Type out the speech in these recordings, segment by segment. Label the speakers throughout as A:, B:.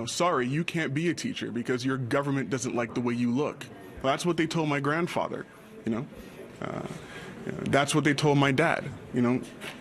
A: sorry, you can't be a teacher because your government doesn't like the way you look. Well, that's what they told my grandfather, That's what they told my dad,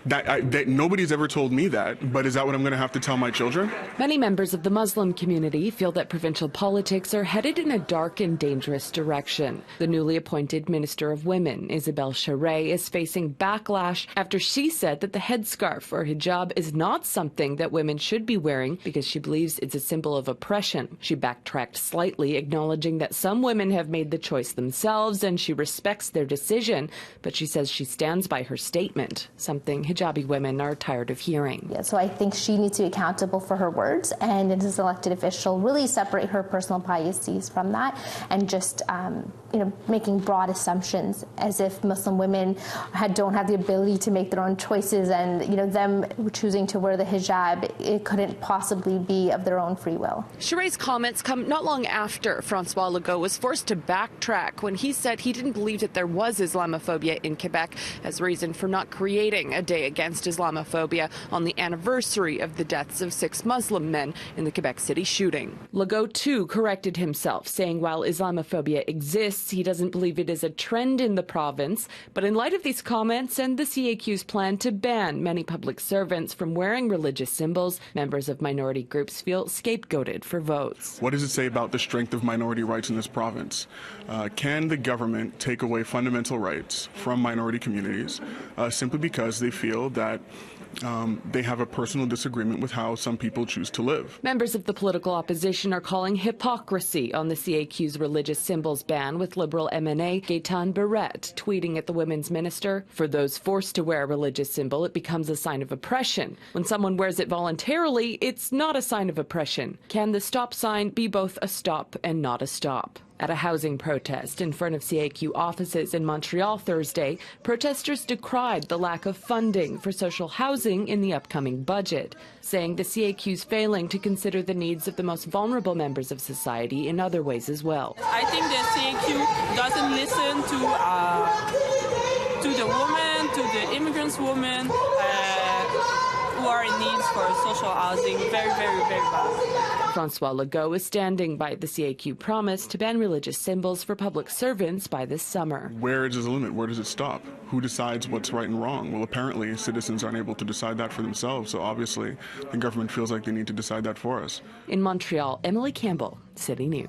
A: that nobody's ever told me that, but is that what I'm going to have to tell my children?
B: Many members of the Muslim community feel that provincial politics are headed in a dark and dangerous direction. The newly appointed Minister of Women, Isabelle Charest, is facing backlash after she said that the headscarf or hijab is not something that women should be wearing because she believes it's a symbol of oppression. She backtracked slightly, acknowledging that some women have made the choice themselves and she respects their decision, but she says she stands by her statement, something hijabi women are tired of hearing.
C: Yeah, so I think she needs to be accountable for her words, and as an elected official, really separate her personal biases from that, and just making broad assumptions as if Muslim women don't have the ability to make their own choices, and them choosing to wear the hijab, it couldn't possibly be of their own free will.
B: Charest's comments come not long after François Legault was forced to backtrack when he said he didn't believe that there was Islamophobia in Quebec as reason for not creating a day against Islamophobia on the anniversary of the deaths of 6 Muslim men in the Quebec City shooting. Legault, too, corrected himself, saying while Islamophobia exists, he doesn't believe it is a trend in the province. But in light of these comments and the CAQ's plan to ban many public servants from wearing religious symbols, members of minority groups feel scapegoated for votes.
A: What does it say about the strength of minority rights in this province? Can the government take away fundamental rights from minority communities simply because they feel that they have a personal disagreement with how some people choose to live?
B: Members of the political opposition are calling hypocrisy on the CAQ's religious symbols ban, with Liberal MNA Gaetan Barrette tweeting at the women's minister, "For those forced to wear a religious symbol, it becomes a sign of oppression. When someone wears it voluntarily, it's not a sign of oppression. Can the stop sign be both a stop and not a stop?" At a housing protest in front of CAQ offices in Montreal Thursday, protesters decried the lack of funding for social housing in the upcoming budget, saying the CAQ's failing to consider the needs of the most vulnerable members of society in other ways as well.
D: I think the CAQ doesn't listen to the women, to the immigrants women who are in need for social housing very, very, very bad.
B: François Legault is standing by the CAQ promise to ban religious symbols for public servants by this summer.
A: Where is the limit? Where does it stop? Who decides what's right and wrong? Well, apparently citizens aren't able to decide that for themselves, so obviously the government feels like they need to decide that for us.
B: In Montreal, Emily Campbell, City News.